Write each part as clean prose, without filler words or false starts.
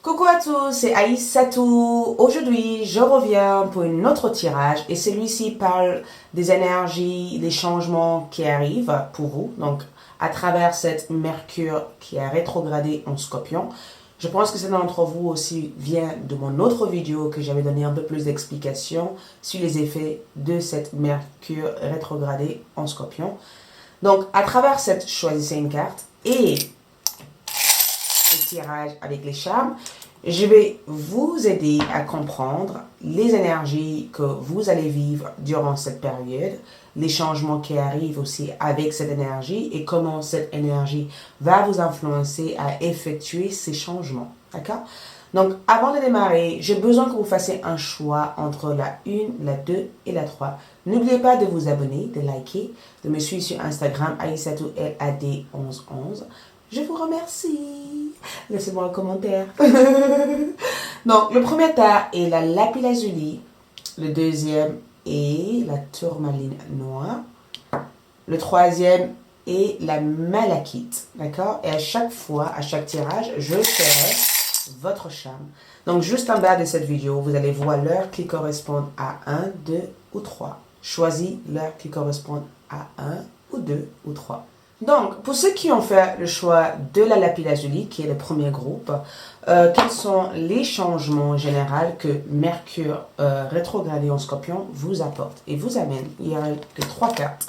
Coucou à tous, c'est Aïssatou. Aujourd'hui, je reviens pour un autre tirage et celui-ci parle des énergies, des changements qui arrivent pour vous. Donc, à travers cette Mercure qui a rétrogradé en Scorpion. Je pense que certains d'entre vous aussi vient de mon autre vidéo que j'avais donné un peu plus d'explications sur les effets de cette Mercure rétrogradée en Scorpion. Donc, à travers cette, choisissez une carte et tirage avec les charmes, je vais vous aider à comprendre les énergies que vous allez vivre durant cette période, les changements qui arrivent aussi avec cette énergie et comment cette énergie va vous influencer à effectuer ces changements. D'accord? Donc, avant de démarrer, j'ai besoin que vous fassiez un choix entre la 1, la 2 et la 3. N'oubliez pas de vous abonner, de liker, de me suivre sur Instagram, Aïssatou LAD1111. Je vous remercie. Laissez-moi un commentaire. Donc, le premier tas est la lapis-lazuli. Le deuxième est la tourmaline noire. Le troisième est la malachite. D'accord? Et à chaque fois, à chaque tirage, je ferai votre charme. Donc, juste en bas de cette vidéo, vous allez voir l'heure qui correspond à 1, 2 ou 3. Choisis l'heure qui correspond à 1 ou 2 ou 3. Donc, pour ceux qui ont fait le choix de la lapis-lazuli, qui est le premier groupe, quels sont les changements généraux que Mercure rétrogradé en Scorpion vous apporte et vous amène? Il y a que 3 cartes.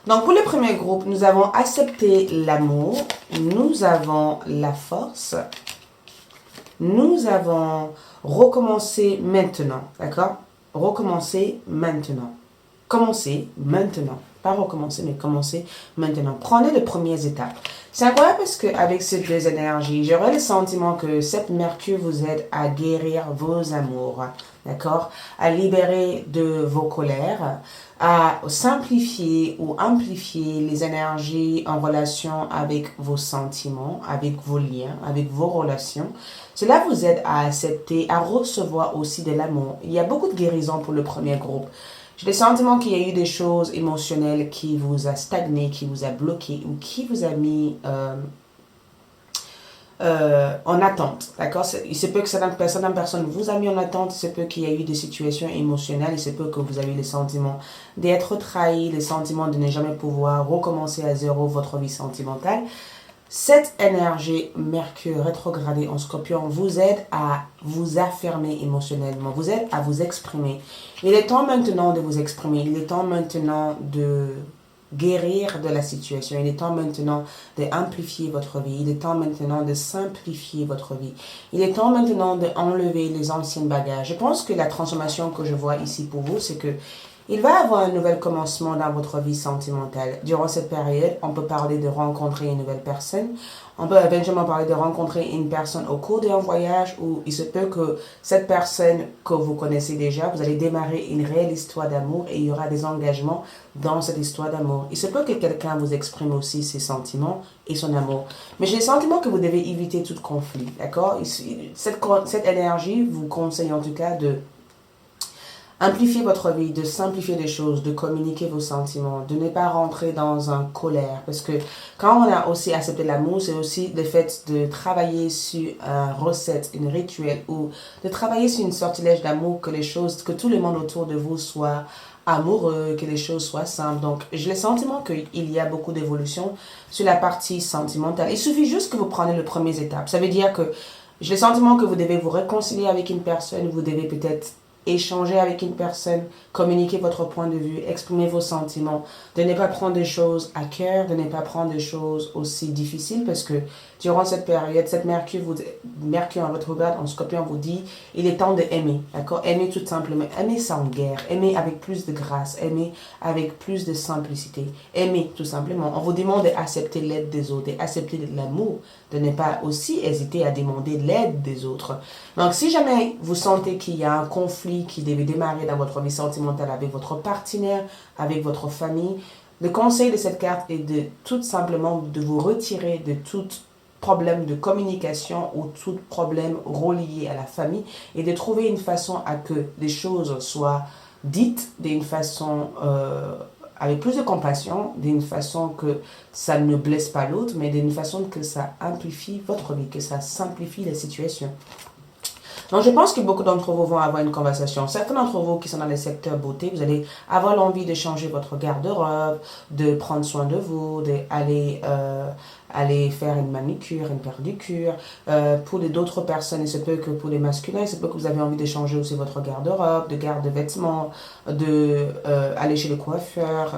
Donc, pour le premier groupe, nous avons accepté l'amour, nous avons la force, nous avons recommencé maintenant, d'accord? Recommencer maintenant. Commencez maintenant. Pas recommencer, mais commencer maintenant. Prenez les premières étapes. C'est incroyable parce qu'avec ces deux énergies, j'aurais le sentiment que cette Mercure vous aide à guérir vos amours, d'accord? À libérer de vos colères, à simplifier ou amplifier les énergies en relation avec vos sentiments, avec vos liens, avec vos relations. Cela vous aide à accepter, à recevoir aussi de l'amour. Il y a beaucoup de guérison pour le premier groupe. J'ai le sentiment qu'il y a eu des choses émotionnelles qui vous a stagné, qui vous a bloqué ou qui vous a mis en attente. D'accord? Il se peut que certaines personnes vous a mis en attente, il se peut qu'il y a eu des situations émotionnelles, il se peut que vous avez le sentiment d'être trahi, le sentiment de ne jamais pouvoir recommencer à zéro votre vie sentimentale. Cette énergie Mercure rétrogradée en Scorpion vous aide à vous affirmer émotionnellement, vous aide à vous exprimer. Il est temps maintenant de vous exprimer, il est temps maintenant de guérir de la situation, il est temps maintenant d'amplifier votre vie, il est temps maintenant de simplifier votre vie, il est temps maintenant d'enlever les anciens bagages. Je pense que la transformation que je vois ici pour vous, c'est que il va y avoir un nouvel commencement dans votre vie sentimentale. Durant cette période, on peut parler de rencontrer une nouvelle personne. On peut éventuellement parler de rencontrer une personne au cours d'un voyage où il se peut que cette personne que vous connaissez déjà, vous allez démarrer une réelle histoire d'amour et il y aura des engagements dans cette histoire d'amour. Il se peut que quelqu'un vous exprime aussi ses sentiments et son amour. Mais j'ai le sentiment que vous devez éviter tout conflit, d'accord? Cette énergie vous conseille en tout cas de amplifier votre vie, de simplifier les choses, de communiquer vos sentiments, de ne pas rentrer dans un colère. Parce que quand on a aussi accepté l'amour, c'est aussi le fait de travailler sur une recette, une rituel, ou de travailler sur une sortilège d'amour, que tout le monde autour de vous soit amoureux, que les choses soient simples. Donc, j'ai le sentiment qu'il y a beaucoup d'évolution sur la partie sentimentale. Il suffit juste que vous preniez les premières étapes. Ça veut dire que j'ai le sentiment que vous devez vous réconcilier avec une personne, vous devez peut-être échanger avec une personne, communiquer votre point de vue, exprimer vos sentiments, de ne pas prendre des choses à cœur, de ne pas prendre des choses aussi difficiles parce que durant cette période, cette Mercure en rétrograde, en Scorpion vous dit, il est temps d'aimer, d'accord? Aimer tout simplement, aimer sans guerre, aimer avec plus de grâce, aimer avec plus de simplicité, aimer tout simplement. On vous demande d'accepter l'aide des autres, d'accepter l'amour, de ne pas aussi hésiter à demander l'aide des autres. Donc, si jamais vous sentez qu'il y a un conflit qui devait démarrer dans votre vie sentimentale avec votre partenaire, avec votre famille, le conseil de cette carte est de tout simplement de vous retirer de tout problème de communication ou tout problème relié à la famille et de trouver une façon à que les choses soient dites d'une façon avec plus de compassion, d'une façon que ça ne blesse pas l'autre, mais d'une façon que ça amplifie votre vie, que ça simplifie la situation. Donc, je pense que beaucoup d'entre vous vont avoir une conversation. Certains d'entre vous qui sont dans le secteur beauté, vous allez avoir l'envie de changer votre garde-robe, de prendre soin de vous, d'aller aller faire une manicure, une pédicure. Pour d'autres personnes, il se peut que pour les masculins, il se peut que vous avez envie de changer aussi votre garde-robe, de garde de vêtements, de aller chez le coiffeur.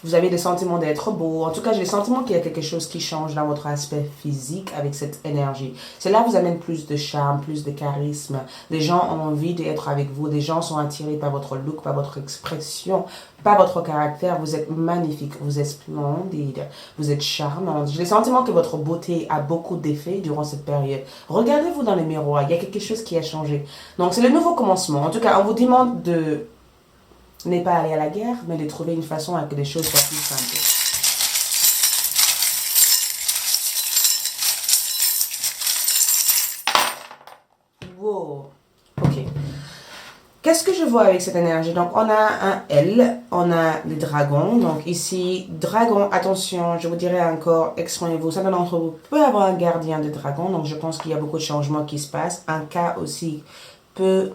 Vous avez le sentiment d'être beau. En tout cas, j'ai le sentiment qu'il y a quelque chose qui change dans votre aspect physique avec cette énergie. Cela vous amène plus de charme, plus de charisme. Les gens ont envie d'être avec vous. Les gens sont attirés par votre look, par votre expression, par votre caractère. Vous êtes magnifique, vous êtes splendide, vous êtes charmante. J'ai le sentiment que votre beauté a beaucoup d'effets durant cette période. Regardez-vous dans le miroir, il y a quelque chose qui a changé. Donc, c'est le nouveau commencement. En tout cas, on vous demande de ne pas aller à la guerre, mais de trouver une façon à que les choses soient plus simples. Wow. Ok. Qu'est-ce que je vois avec cette énergie? Donc, on a un L, on a les dragons. Donc, ici, dragon, attention, je vous dirais encore, exprimez-vous. Certains d'entre vous peut avoir un gardien de dragon. Donc, je pense qu'il y a beaucoup de changements qui se passent. Un cas aussi peut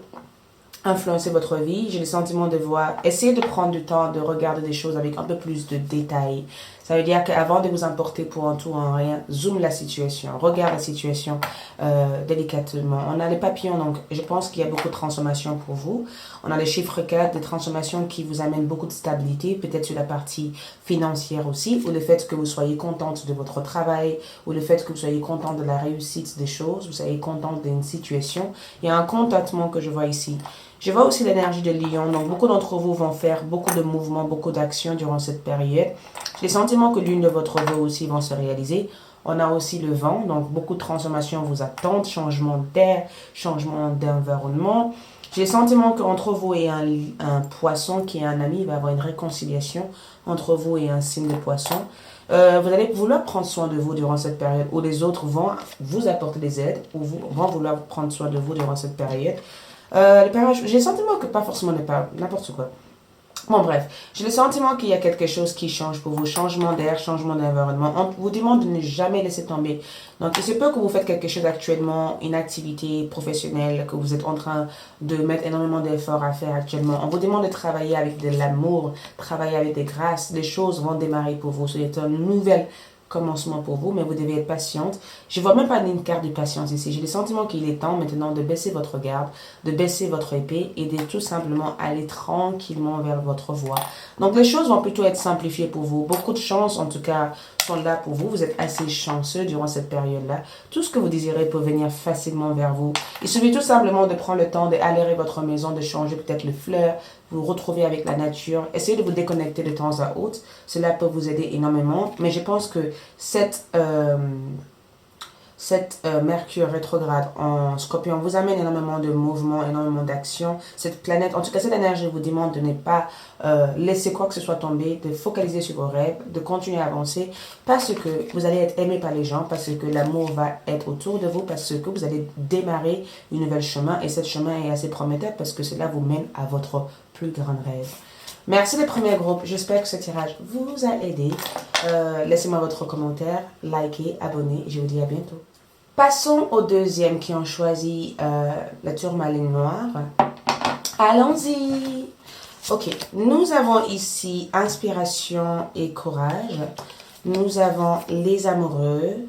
influencer votre vie. J'ai le sentiment de voir, essayez de prendre du temps de regarder des choses avec un peu plus de détails. Ça veut dire qu'avant de vous emporter pour un tout en rien, zoom la situation, regarde la situation délicatement. On a les papillons, donc je pense qu'il y a beaucoup de transformations pour vous. On a les chiffres 4, des transformations qui vous amènent beaucoup de stabilité, peut-être sur la partie financière aussi, ou le fait que vous soyez contente de votre travail, ou le fait que vous soyez contente de la réussite des choses, vous soyez contente d'une situation. Il y a un contentement que je vois ici. Je vois aussi l'énergie de Lion, donc beaucoup d'entre vous vont faire beaucoup de mouvements, beaucoup d'actions durant cette période. J'ai le sentiment que l'une de votre vœux aussi vont se réaliser. On a aussi le vent, donc beaucoup de transformations vous attendent, changement d'air, changement d'environnement. J'ai le sentiment qu'entre vous et un poisson qui est un ami, il va y avoir une réconciliation entre vous et un signe de poisson. Vous allez vouloir prendre soin de vous durant cette période, où les autres vont vous apporter des aides, ou vont vouloir prendre soin de vous durant cette période. J'ai le sentiment que pas forcément n'importe quoi. Bon, bref, j'ai le sentiment qu'il y a quelque chose qui change pour vous. Changement d'air, changement d'environnement. On vous demande de ne jamais laisser tomber. Donc, il se peut que vous faites quelque chose actuellement, une activité professionnelle, que vous êtes en train de mettre énormément d'efforts à faire actuellement. On vous demande de travailler avec de l'amour, travailler avec des grâces. Les choses vont démarrer pour vous. C'est une nouvelle commencement pour vous, mais vous devez être patiente. Je ne vois même pas une carte de patience ici. J'ai le sentiment qu'il est temps maintenant de baisser votre garde, de baisser votre épée et de tout simplement aller tranquillement vers votre voie. Donc les choses vont plutôt être simplifiées pour vous. Beaucoup de chance en tout cas sont là pour vous. Vous êtes assez chanceux durant cette période-là. Tout ce que vous désirez peut venir facilement vers vous. Il suffit tout simplement de prendre le temps d'aérer votre maison, de changer peut-être les fleurs, vous retrouver avec la nature. Essayez de vous déconnecter de temps à autre. Cela peut vous aider énormément. Mais je pense que cette Mercure rétrograde en Scorpion vous amène énormément de mouvements, énormément d'actions. Cette planète, en tout cas cette énergie vous demande de ne pas laisser quoi que ce soit tomber, de focaliser sur vos rêves, de continuer à avancer parce que vous allez être aimé par les gens, parce que l'amour va être autour de vous, parce que vous allez démarrer une nouvelle chemin et ce chemin est assez prometteur parce que cela vous mène à votre plus grand rêve. Merci les premiers groupes. J'espère que ce tirage vous a aidé. Laissez-moi votre commentaire, likez, abonnez. Je vous dis à bientôt. Passons aux deuxièmes qui ont choisi la tourmaline noire. Allons-y. Ok, nous avons ici inspiration et courage. Nous avons les amoureux.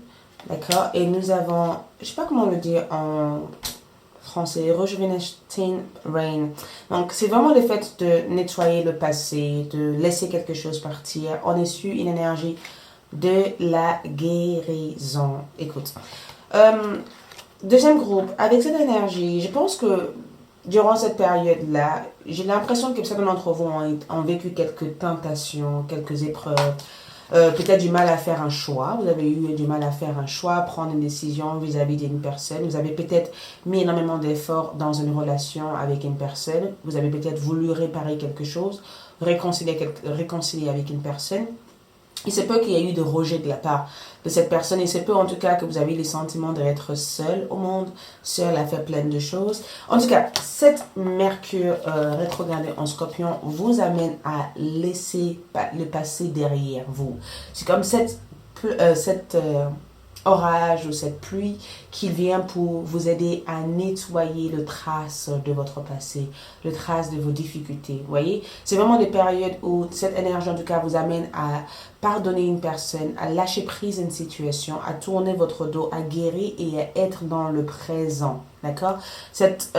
D'accord? Et nous avons, je ne sais pas comment le dire en français, Rejuvenating Rain. Donc, c'est vraiment le fait de nettoyer le passé, de laisser quelque chose partir. On est sur une énergie de la guérison. Écoute. Deuxième groupe, avec cette énergie, je pense que durant cette période-là, j'ai l'impression que certains d'entre vous ont vécu quelques tentations, quelques épreuves. Peut-être du mal à faire un choix. Vous avez eu du mal à faire un choix, prendre une décision vis-à-vis d'une personne. Vous avez peut-être mis énormément d'efforts dans une relation avec une personne. Vous avez peut-être voulu réparer quelque chose, réconcilier avec une personne. Il se peut qu'il y ait eu de rejet de la part de cette personne. Il se peut en tout cas que vous avez les sentiments d'être seul au monde, seul à faire plein de choses. En tout cas, cette Mercure rétrogradée en Scorpion vous amène à laisser le passé derrière vous. C'est comme cette orage ou cette pluie qui vient pour vous aider à nettoyer le trace de votre passé, le trace de vos difficultés. Vous voyez, c'est vraiment des périodes où cette énergie en tout cas vous amène à pardonner une personne, à lâcher prise une situation, à tourner votre dos, à guérir et à être dans le présent. D'accord? Cette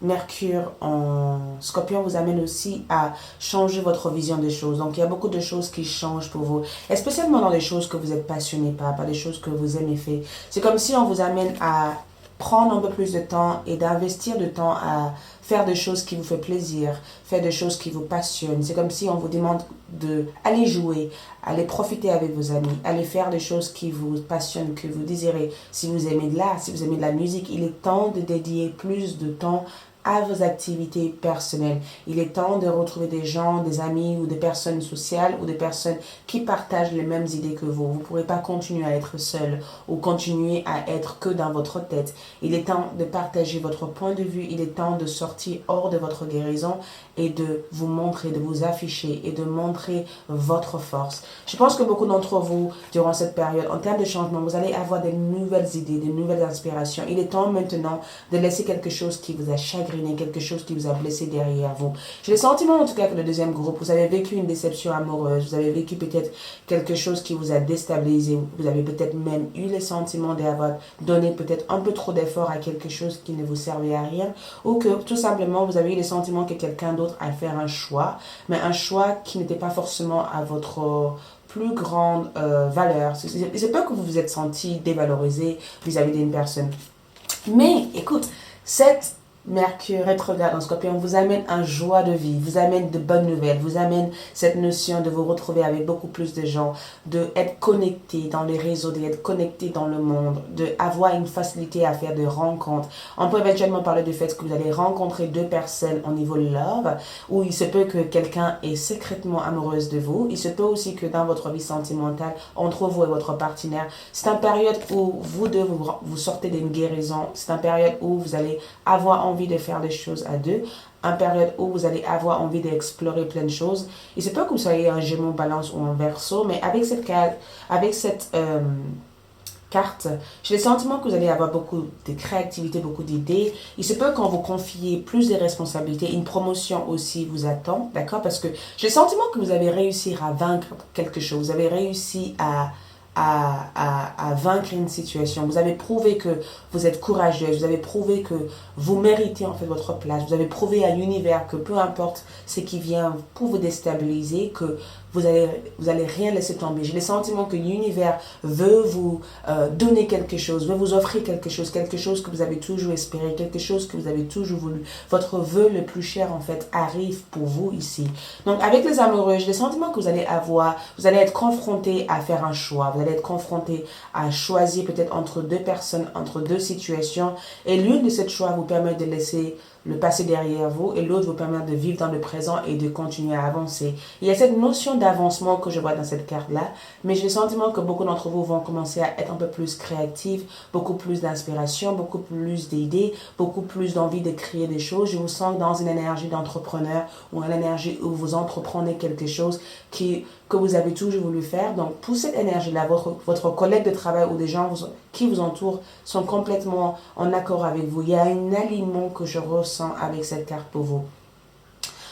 Mercure en Scorpion vous amène aussi à changer votre vision des choses. Donc, il y a beaucoup de choses qui changent pour vous. Et spécialement dans les choses que vous êtes passionné par, pas des choses que vous aimez faire. C'est comme si on vous amène à prendre un peu plus de temps et d'investir du temps à faire des choses qui vous font plaisir, faire des choses qui vous passionnent. C'est comme si on vous demande d'aller jouer, aller profiter avec vos amis, aller faire des choses qui vous passionnent, que vous désirez. Si vous aimez de l'art, si vous aimez de la musique, il est temps de dédier plus de temps à vos activités personnelles. Il est temps de retrouver des gens, des amis ou des personnes sociales ou des personnes qui partagent les mêmes idées que vous. Vous ne pourrez pas continuer à être seul ou continuer à être que dans votre tête. Il est temps de partager votre point de vue. Il est temps de sortir hors de votre guérison et de vous montrer, de vous afficher et de montrer votre force. Je pense que beaucoup d'entre vous, durant cette période, en termes de changement, vous allez avoir des nouvelles idées, des nouvelles inspirations. Il est temps maintenant de laisser quelque chose qui vous a chagriné, quelque chose qui vous a blessé derrière vous. J'ai le sentiment, en tout cas, que le deuxième groupe, vous avez vécu une déception amoureuse, vous avez vécu peut-être quelque chose qui vous a déstabilisé, vous avez peut-être même eu le sentiment d'avoir donné peut-être un peu trop d'efforts à quelque chose qui ne vous servait à rien, ou que tout simplement, vous avez eu le sentiment que quelqu'un d'autre à faire un choix, mais un choix qui n'était pas forcément à votre plus grande valeur. C'est pas que vous vous êtes senti dévalorisé vis-à-vis d'une personne. Mais écoute, cette Mercure rétrograde en Scorpion vous amène un joie de vie, vous amène de bonnes nouvelles, vous amène cette notion de vous retrouver avec beaucoup plus de gens, d'être connecté dans les réseaux, d'être connecté dans le monde, d'avoir une facilité à faire des rencontres. On peut éventuellement parler du fait que vous allez rencontrer deux personnes au niveau love, où il se peut que quelqu'un est secrètement amoureuse de vous. Il se peut aussi que dans votre vie sentimentale, entre vous et votre partenaire, c'est une période où vous deux, vous sortez d'une guérison. C'est une période où vous allez avoir envie de faire des choses à deux, une période où vous allez avoir envie d'explorer plein de choses. Il se peut que vous soyez un Gémeaux, Balance ou un Verseau, mais avec cette carte, j'ai le sentiment que vous allez avoir beaucoup de créativité, beaucoup d'idées. Il se peut qu'on vous confie plus de responsabilités, une promotion aussi vous attend, d'accord? Parce que j'ai le sentiment que vous avez réussi à vaincre quelque chose, vous avez réussi à vaincre une situation. Vous avez prouvé que vous êtes courageuse, vous avez prouvé que vous méritez en fait votre place, vous avez prouvé à l'univers que peu importe ce qui vient pour vous déstabiliser, que vous allez rien laisser tomber. J'ai le sentiment que l'univers veut vous donner quelque chose, veut vous offrir quelque chose que vous avez toujours espéré, quelque chose que vous avez toujours voulu. Votre vœu le plus cher en fait arrive pour vous ici. Donc avec les amoureux, j'ai le sentiment que vous allez être confronté à faire un choix, vous allez être confronté à choisir peut-être entre deux personnes, entre deux situations, et l'une de ces choix vous permet de laisser le passé derrière vous et l'autre vous permet de vivre dans le présent et de continuer à avancer. Il y a cette notion d'avancement que je vois dans cette carte-là, mais j'ai le sentiment que beaucoup d'entre vous vont commencer à être un peu plus créatifs, beaucoup plus d'inspiration, beaucoup plus d'idées, beaucoup plus d'envie de créer des choses. Je vous sens dans une énergie d'entrepreneur ou une énergie où vous entreprenez quelque chose que vous avez toujours voulu faire. Donc, pour cette énergie-là, votre collègue de travail ou des gens qui vous entourent sont complètement en accord avec vous. Il y a un alignement que je ressens avec cette carte pour vous.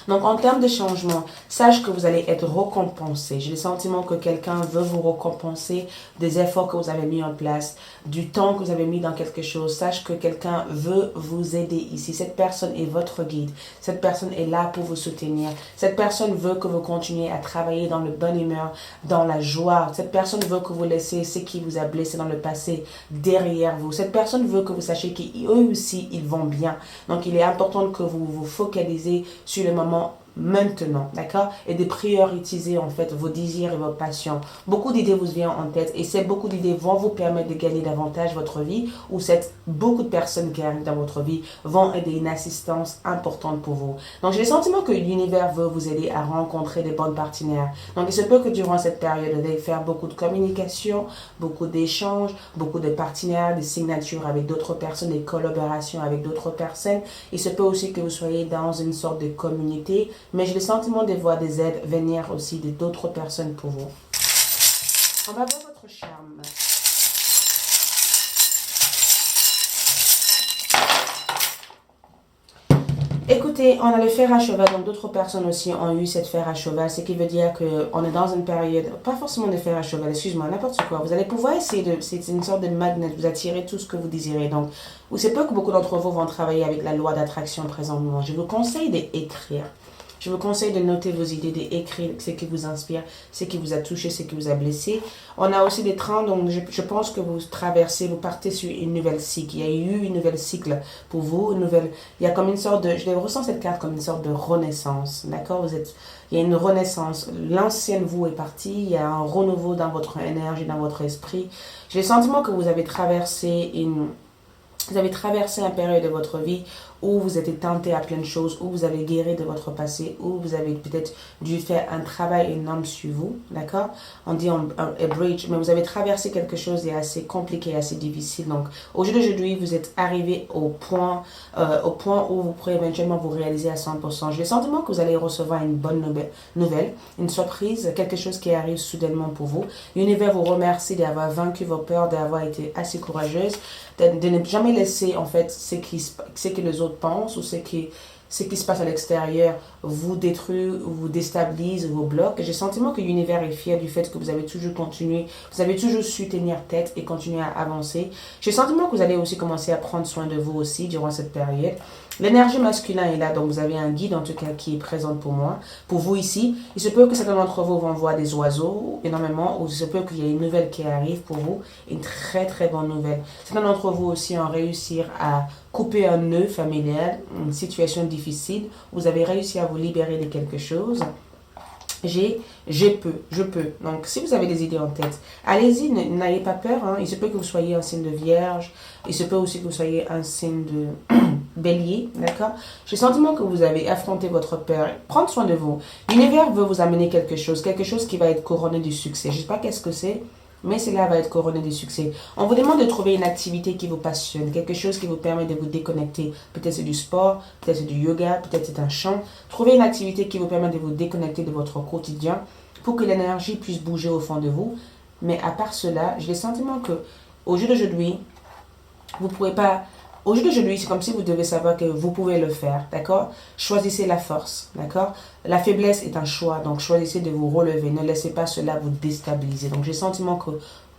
Donc, en termes de changement, sache que vous allez être récompensé. J'ai le sentiment que quelqu'un veut vous récompenser des efforts que vous avez mis en place, du temps que vous avez mis dans quelque chose. Sache que quelqu'un veut vous aider ici. Cette personne est votre guide. Cette personne est là pour vous soutenir. Cette personne veut que vous continuiez à travailler dans le bon humeur, dans la joie. Cette personne veut que vous laissiez ce qui vous a blessé dans le passé derrière vous. Cette personne veut que vous sachiez qu'eux aussi, ils vont bien. Donc, il est important que vous vous focalisez sur le moment maintenant, d'accord? Et de prioriser en fait vos désirs et vos passions. Beaucoup d'idées vous viennent en tête et beaucoup d'idées vont vous permettre de gagner davantage votre vie ou beaucoup de personnes qui arrivent dans votre vie vont aider une assistance importante pour vous. Donc j'ai le sentiment que l'univers veut vous aider à rencontrer des bons partenaires. Donc il se peut que durant cette période, vous allez faire beaucoup de communication, beaucoup d'échanges, beaucoup de partenaires, des signatures avec d'autres personnes, des collaborations avec d'autres personnes. Il se peut aussi que vous soyez dans une sorte de communauté, mais j'ai le sentiment de voir des aides venir aussi d'autres personnes pour vous. On va voir votre charme. Écoutez, on a le fer à cheval, donc d'autres personnes aussi ont eu cette fer à cheval, ce qui veut dire qu'on est dans une période, pas forcément de fer à cheval, excuse-moi, n'importe quoi. Vous allez pouvoir essayer c'est une sorte de magnet, vous attirez tout ce que vous désirez. Donc, ou c'est peu que beaucoup d'entre vous vont travailler avec la loi d'attraction présentement. Je vous conseille d'écrire. Je vous conseille de noter vos idées, d'écrire ce qui vous inspire, ce qui vous a touché, ce qui vous a blessé. On a aussi des trains, donc je pense que vous partez sur une nouvelle cycle. Il y a eu une nouvelle cycle pour vous, il y a comme une sorte je ressens cette carte comme une sorte de renaissance, d'accord? Il y a une renaissance. L'ancienne vous est partie, il y a un renouveau dans votre énergie, dans votre esprit. J'ai le sentiment que vous avez traversé une période de votre vie où vous êtes tenté à plein de choses, où vous avez guéri de votre passé, où vous avez peut-être dû faire un travail énorme sur vous, d'accord? On dit un bridge, mais vous avez traversé quelque chose d'assez compliqué, assez difficile. Donc, au jour d'aujourd'hui, vous êtes arrivé au point où vous pourrez éventuellement vous réaliser à 100%. J'ai le sentiment que vous allez recevoir une bonne nouvelle, une surprise, quelque chose qui arrive soudainement pour vous. L'univers vous remercie d'avoir vaincu vos peurs, d'avoir été assez courageuse, de ne jamais laisser en fait ce que les autres pensent ou ce qui se passe à l'extérieur vous détruit, vous déstabilise, vous bloque. J'ai le sentiment que l'univers est fier du fait que vous avez toujours continué, vous avez toujours su tenir tête et continuer à avancer. J'ai le sentiment que vous allez aussi commencer à prendre soin de vous aussi durant cette période. L'énergie masculine est là, donc vous avez un guide en tout cas qui est présent pour moi. Pour vous ici, il se peut que certains d'entre vous vont voir des oiseaux énormément, ou il se peut qu'il y ait une nouvelle qui arrive pour vous, une très très bonne nouvelle. Certains d'entre vous aussi ont réussi à couper un nœud familial, une situation difficile, vous avez réussi à vous libérer de quelque chose. Je peux. Donc, si vous avez des idées en tête, allez-y, n'ayez pas peur. Hein. Il se peut que vous soyez un signe de vierge. Il se peut aussi que vous soyez un signe de bélier, d'accord? J'ai le sentiment que vous avez affronté votre peur. Prendre soin de vous. L'univers veut vous amener quelque chose qui va être couronné du succès. Je ne sais pas qu'est-ce que c'est, mais cela va être couronné du succès. On vous demande de trouver une activité qui vous passionne, quelque chose qui vous permet de vous déconnecter. Peut-être c'est du sport, peut-être c'est du yoga, peut-être c'est un chant. Trouvez une activité qui vous permet de vous déconnecter de votre quotidien pour que l'énergie puisse bouger au fond de vous. Mais à part cela, j'ai le sentiment que au jour d'aujourd'hui, vous ne pouvez pas... Au jour d'aujourd'hui, c'est comme si vous devez savoir que vous pouvez le faire, d'accord? Choisissez la force, d'accord? La faiblesse est un choix, donc choisissez de vous relever. Ne laissez pas cela vous déstabiliser. Donc j'ai le sentiment que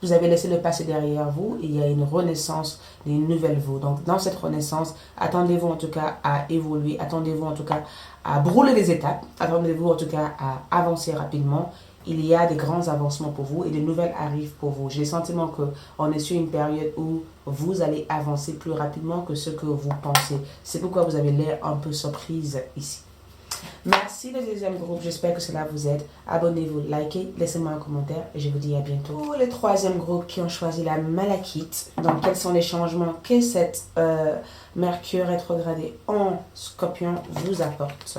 vous avez laissé le passé derrière vous et il y a une renaissance, une nouvelle vous. Donc dans cette renaissance, attendez-vous en tout cas à évoluer, attendez-vous en tout cas à brûler les étapes, attendez-vous en tout cas à avancer rapidement. Il y a des grands avancements pour vous et de nouvelles arrivent pour vous. J'ai le sentiment qu'on est sur une période où vous allez avancer plus rapidement que ce que vous pensez. C'est pourquoi vous avez l'air un peu surprise ici. Merci le deuxième groupe, j'espère que cela vous aide. Abonnez-vous, likez, laissez-moi un commentaire et je vous dis à bientôt. Pour le troisième groupe qui ont choisi la malachite, donc quels sont les changements que cette Mercure rétrogradé en Scorpion vous apporte.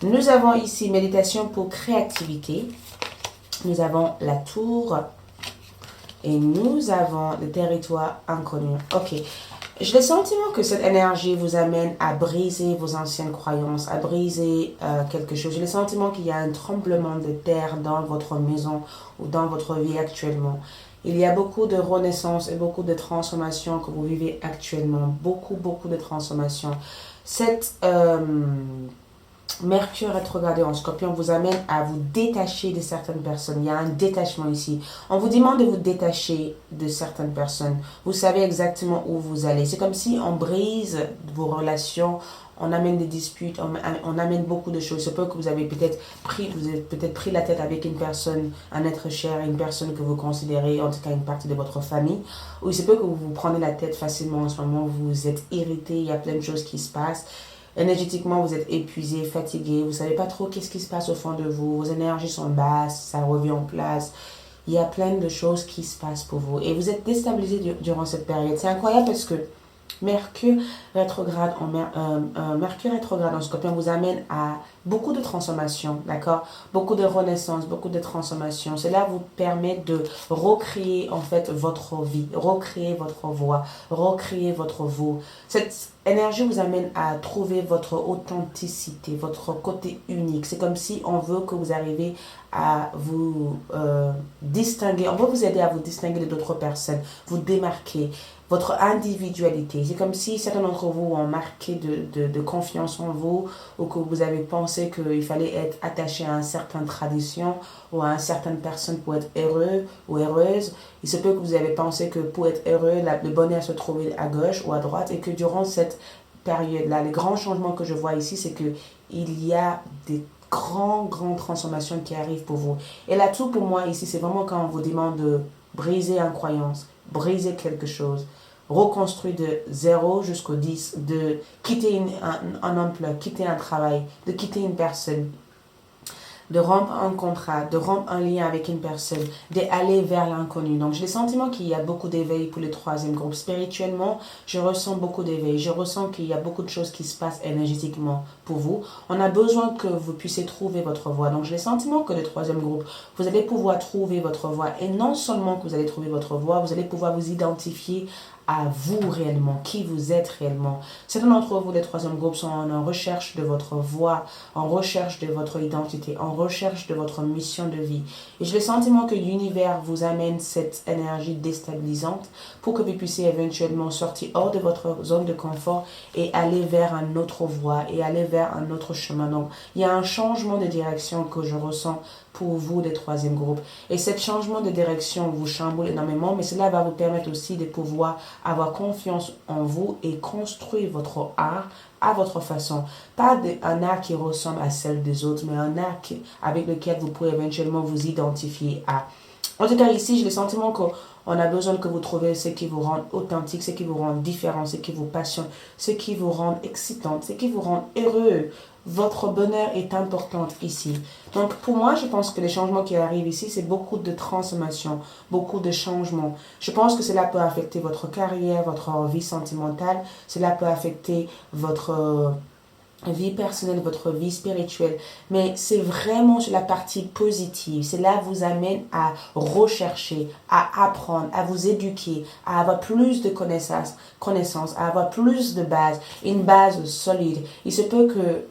Nous avons ici méditation pour créativité. Nous avons la tour et nous avons le territoire inconnu. Ok, j'ai le sentiment que cette énergie vous amène à briser vos anciennes croyances, à briser quelque chose. J'ai le sentiment qu'il y a un tremblement de terre dans votre maison ou dans votre vie actuellement. Il y a beaucoup de renaissance et beaucoup de transformations que vous vivez actuellement. Beaucoup de transformations. Cette... Mercure rétrogradé en Scorpion vous amène à vous détacher de certaines personnes. Il y a un détachement ici. On vous demande de vous détacher de certaines personnes. Vous savez exactement où vous allez. C'est comme si on brise vos relations, on amène des disputes, on amène beaucoup de choses. C'est peut que vous avez peut-être pris la tête avec une personne, un être cher, une personne que vous considérez, en tout cas une partie de votre famille. Ou il se peut que vous vous prenez la tête facilement en ce moment, vous êtes irrité, il y a plein de choses qui se passent. Énergétiquement, vous êtes épuisé, fatigué, vous ne savez pas trop qu'est-ce qui se passe au fond de vous, vos énergies sont basses, ça revient en place. Il y a plein de choses qui se passent pour vous et vous êtes déstabilisé durant cette période. C'est incroyable parce que Mercure rétrograde Mercure rétrograde en Scorpion vous amène à beaucoup de transformations, d'accord? Beaucoup de renaissance, beaucoup de transformations. Cela vous permet de recréer en fait votre vie, recréer votre voix, recréer votre vous. Cette énergie vous amène à trouver votre authenticité, votre côté unique. C'est comme si on veut que vous arrivez à vous distinguer, on veut vous aider à vous distinguer d'autres personnes, vous démarquer votre individualité. C'est comme si certains d'entre vous ont marqué de confiance en vous ou que vous avez pensé qu'il fallait être attaché à une certaine tradition ou à une certaine personne pour être heureux ou heureuse. Il se peut que vous avez pensé que pour être heureux, le bonheur se trouvait à gauche ou à droite et que durant cette période-là, les grands changements que je vois ici, c'est qu'il y a des grandes transformations qui arrivent pour vous. Et l'atout pour moi ici, c'est vraiment quand on vous demande de briser une croyance, briser quelque chose, reconstruire de 0 jusqu'au 10, de quitter un emploi, quitter un travail, de quitter une personne, de rompre un contrat, de rompre un lien avec une personne, d'aller vers l'inconnu. Donc j'ai le sentiment qu'il y a beaucoup d'éveil pour le troisième groupe. Spirituellement, je ressens beaucoup d'éveil. Je ressens qu'il y a beaucoup de choses qui se passent énergétiquement pour vous. On a besoin que vous puissiez trouver votre voie. Donc j'ai le sentiment que le troisième groupe, vous allez pouvoir trouver votre voie. Et non seulement que vous allez trouver votre voie, vous allez pouvoir vous identifier à vous réellement, qui vous êtes réellement. Certains d'entre vous, les troisième groupes, sont en recherche de votre voix, en recherche de votre identité, en recherche de votre mission de vie. Et j'ai le sentiment que l'univers vous amène cette énergie déstabilisante pour que vous puissiez éventuellement sortir hors de votre zone de confort et aller vers un autre voie et aller vers un autre chemin. Donc, il y a un changement de direction que je ressens pour vous, les troisième groupes. Et ce changement de direction vous chamboule énormément, mais cela va vous permettre aussi de pouvoir avoir confiance en vous et construire votre art à votre façon. Pas un art qui ressemble à celle des autres, mais un art avec lequel vous pouvez éventuellement vous identifier à. En tout cas, ici, j'ai le sentiment qu'on a besoin que vous trouviez ce qui vous rend authentique, ce qui vous rend différent, ce qui vous passionne, ce qui vous rend excitant, ce qui vous rend heureux. Votre bonheur est important ici. Donc, pour moi, je pense que les changements qui arrivent ici, c'est beaucoup de transformations, beaucoup de changements. Je pense que cela peut affecter votre carrière, votre vie sentimentale. Cela peut affecter votre vie personnelle, votre vie spirituelle. Mais c'est vraiment sur la partie positive. Cela vous amène à rechercher, à apprendre, à vous éduquer, à avoir plus de connaissances, à avoir plus de bases, une base solide. Il se peut que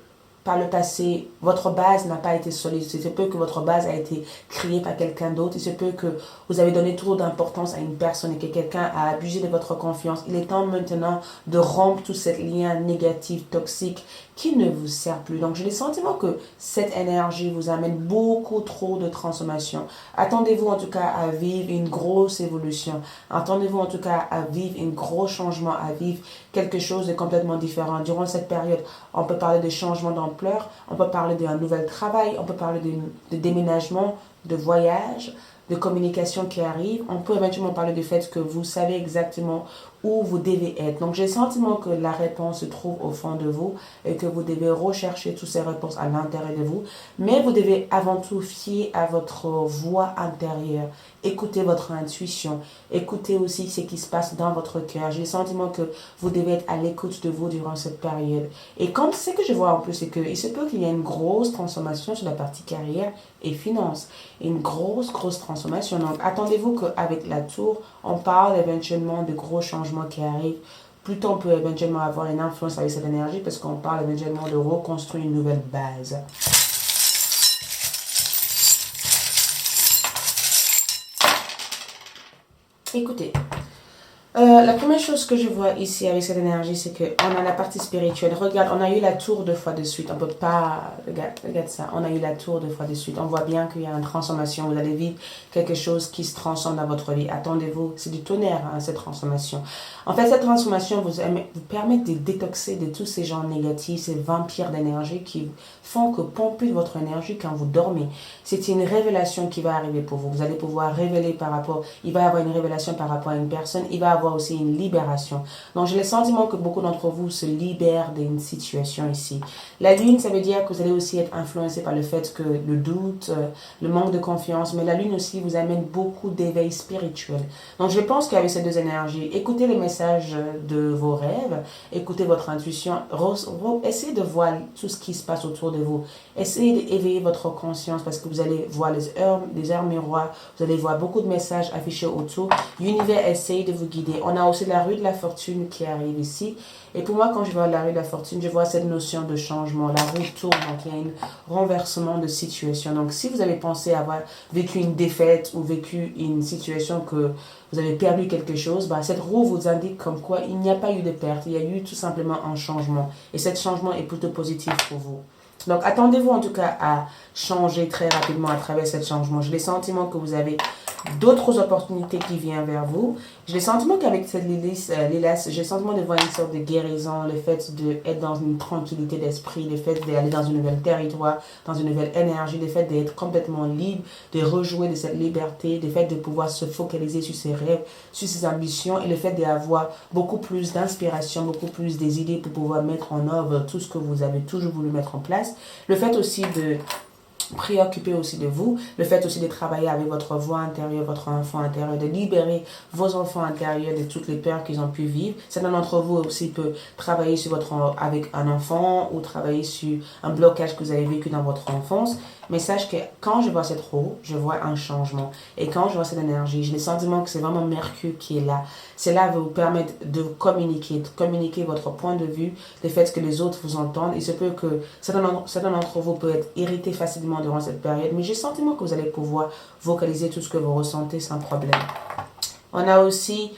par le passé, votre base n'a pas été solide. Il se peut que votre base a été créée par quelqu'un d'autre. Il se peut que vous avez donné trop d'importance à une personne et que quelqu'un a abusé de votre confiance. Il est temps maintenant de rompre tout ce lien négatif, toxique, qui ne vous sert plus. Donc, j'ai le sentiment que cette énergie vous amène beaucoup trop de transformation. Attendez-vous en tout cas à vivre une grosse évolution. Attendez-vous en tout cas à vivre un gros changement, à vivre quelque chose de complètement différent. Durant cette période, on peut parler de changement d'ampleur, on peut parler d'un nouvel travail, on peut parler de déménagement, de voyage, de communication qui arrive. On peut éventuellement parler du fait que vous savez exactement où vous devez être. Donc, j'ai le sentiment que la réponse se trouve au fond de vous et que vous devez rechercher toutes ces réponses à l'intérieur de vous. Mais vous devez avant tout fier à votre voix intérieure. Écoutez votre intuition. Écoutez aussi ce qui se passe dans votre cœur. J'ai le sentiment que vous devez être à l'écoute de vous durant cette période. Et comme ce que je vois en plus, c'est qu'il se peut qu'il y ait une grosse transformation sur la partie carrière et finance. Une grosse transformation. Donc, attendez-vous qu'avec la tour, on parle éventuellement de gros changements qui arrivent. Plutôt on peut éventuellement avoir une influence avec cette énergie parce qu'on parle éventuellement de reconstruire une nouvelle base. Écoutez, la première chose que je vois ici avec cette énergie, c'est qu'on a la partie spirituelle. Regarde, on a eu la tour 2 fois de suite. On peut pas... Regarde ça. On a eu la tour 2 fois de suite. On voit bien qu'il y a une transformation. Vous allez vivre quelque chose qui se transforme dans votre vie. Attendez-vous. C'est du tonnerre, hein, cette transformation. En fait, cette transformation vous permet de détoxer de tous ces gens négatifs, ces vampires d'énergie qui font que pomper votre énergie quand vous dormez. C'est une révélation qui va arriver pour vous. Vous allez pouvoir révéler par rapport... Il va y avoir une révélation par rapport à une personne. Il va y avoir avoir aussi une libération. Donc j'ai le sentiment que beaucoup d'entre vous se libèrent d'une situation ici. La lune, ça veut dire que vous allez aussi être influencé par le fait que le doute, le manque de confiance, mais la lune aussi vous amène beaucoup d'éveil spirituel. Donc je pense qu'avec ces deux énergies, écoutez les messages de vos rêves, écoutez votre intuition, essayez de voir tout ce qui se passe autour de vous. Essayez d'éveiller votre conscience parce que vous allez voir les heures miroirs, vous allez voir beaucoup de messages affichés autour. L'univers essaye de vous guider. On a aussi la rue de la fortune qui arrive ici. Et pour moi, quand je vois la rue de la fortune, je vois cette notion de changement. La roue tourne, donc il y a un renversement de situation. Donc si vous avez pensé avoir vécu une défaite ou vécu une situation que vous avez perdu quelque chose, bah, cette roue vous indique comme quoi il n'y a pas eu de perte. Il y a eu tout simplement un changement. Et ce changement est plutôt positif pour vous. Donc, attendez-vous en tout cas à changer très rapidement à travers ce changement. J'ai le sentiment que vous avez d'autres opportunités qui viennent vers vous. J'ai le sentiment qu'avec cette Lilith, j'ai le sentiment de voir une sorte de guérison, le fait d'être dans une tranquillité d'esprit, le fait d'aller dans un nouvel territoire, dans une nouvelle énergie, le fait d'être complètement libre, de rejouer de cette liberté, le fait de pouvoir se focaliser sur ses rêves, sur ses ambitions et le fait d'avoir beaucoup plus d'inspiration, beaucoup plus des idées pour pouvoir mettre en œuvre tout ce que vous avez toujours voulu mettre en place. Le fait aussi de préoccuper aussi de vous, le fait aussi de travailler avec votre voix intérieure, votre enfant intérieur, de libérer vos enfants intérieurs de toutes les peurs qu'ils ont pu vivre. Certains d'entre vous aussi peut travailler sur avec un enfant ou travailler sur un blocage que vous avez vécu dans votre enfance. Mais sache que quand je vois cette roue, je vois un changement. Et quand je vois cette énergie, j'ai le sentiment que c'est vraiment Mercure qui est là. Cela va vous permettre de communiquer votre point de vue, le fait que les autres vous entendent. Il se peut que certains d'entre vous peuvent être irrités facilement durant cette période, mais j'ai le sentiment que vous allez pouvoir vocaliser tout ce que vous ressentez sans problème. On a aussi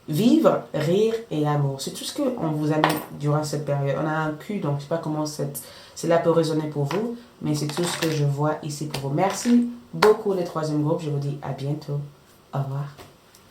vivre, rire et amour. C'est tout ce qu'on vous amène durant cette période. On a un cul, donc je ne sais pas comment cela peut résonner pour vous, mais c'est tout ce que je vois ici pour vous. Merci beaucoup les troisième groupe. Je vous dis à bientôt. Au revoir.